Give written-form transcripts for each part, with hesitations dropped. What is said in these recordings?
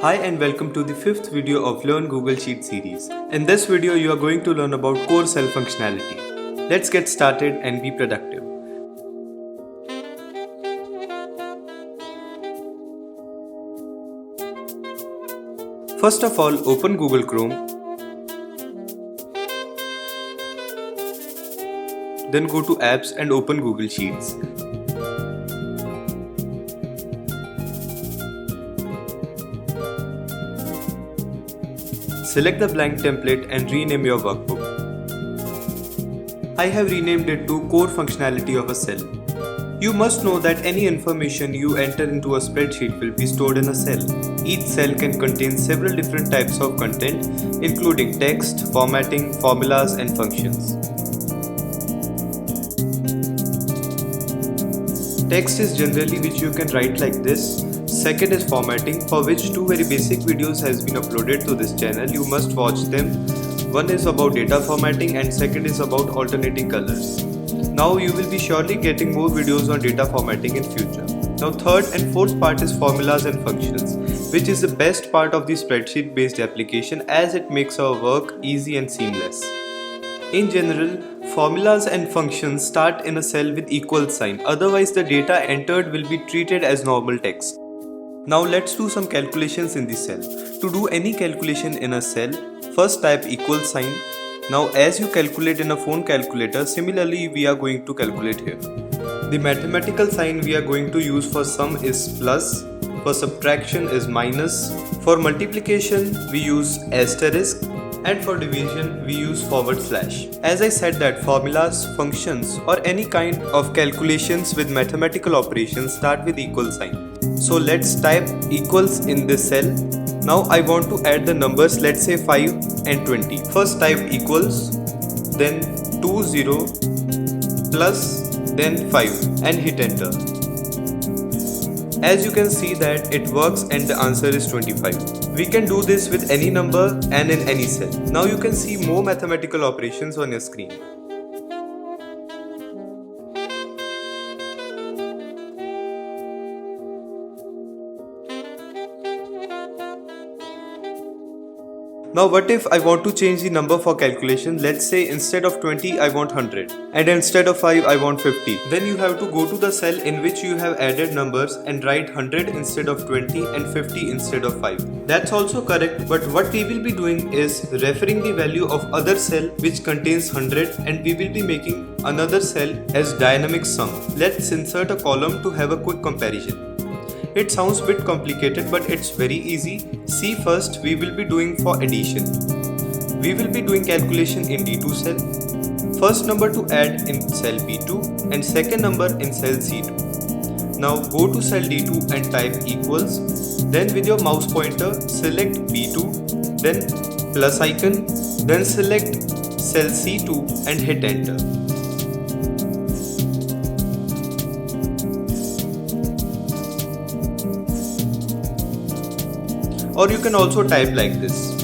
Hi and welcome to the fifth video of Learn Google Sheet series. In this video you are going to learn about core cell functionality. Let's get started and be productive. First of all, open Google Chrome. Then go to Apps and open Google Sheets. Select the blank template and rename your workbook. I have renamed it to Core Functionality of a Cell. You must know that any information you enter into a spreadsheet will be stored in a cell. Each cell can contain several different types of content, including text, formatting, formulas, and functions. Text is generally which you can write like this. Second is formatting, for which two very basic videos has been uploaded to this channel. You must watch them. One is about data formatting and second is about alternating colors. Now you will be surely getting more videos on data formatting in future. Now third and fourth part is formulas and functions, which is the best part of the spreadsheet based application as it makes our work easy and seamless. In general, formulas and functions start in a cell with equal sign, otherwise the data entered will be treated as normal text. Now let's do some calculations in the cell. To do any calculation in a cell, first type equal sign. Now as you calculate in a phone calculator, similarly we are going to calculate here. The mathematical sign we are going to use for sum is plus, for subtraction is minus, for multiplication we use asterisk, and for division we use forward slash. As I said that formulas, functions or any kind of calculations with mathematical operations start with equal sign. So let's type equals in this cell. Now I want to add the numbers, let's say 5 and 20. First type equals, then 20 plus, then 5 and hit enter. As you can see that it works and the answer is 25. We can do this with any number and in any cell. Now you can see more mathematical operations on your screen. Now what if I want to change the number for calculation? Let's say instead of 20 I want 100 and instead of 5 I want 50. Then you have to go to the cell in which you have added numbers and write 100 instead of 20 and 50 instead of 5. That's also correct, but what we will be doing is referring the value of other cell which contains 100 and we will be making another cell as dynamic sum. Let's insert a column to have a quick comparison. It sounds a bit complicated but it's very easy. See, first we will be doing for addition. We will be doing calculation in D2 cell. First number to add in cell B2 and second number in cell C2. Now go to cell D2 and type equals. Then with your mouse pointer select B2, then plus icon, then select cell C2 and hit enter. Or you can also type like this.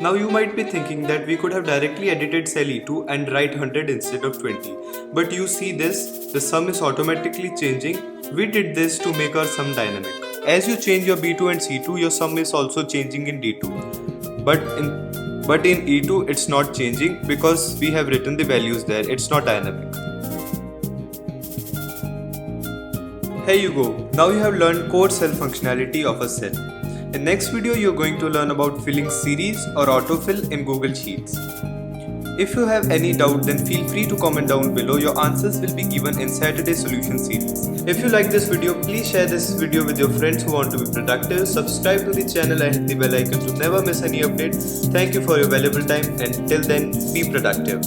Now you might be thinking that we could have directly edited cell E2 and write 100 instead of 20. But you see this, the sum is automatically changing. We did this to make our sum dynamic. As you change your B2 and C2, your sum is also changing in D2. But in E2 it's not changing because we have written the values there, it's not dynamic. Here you go. Now you have learned core cell functionality of a cell. In next video you are going to learn about filling series or autofill in Google Sheets. If you have any doubt, then feel free to comment down below. Your answers will be given in Saturday Solution series. If you like this video, please share this video with your friends who want to be productive. Subscribe to the channel and hit the bell icon to never miss any update. Thank you for your valuable time and till then, be productive.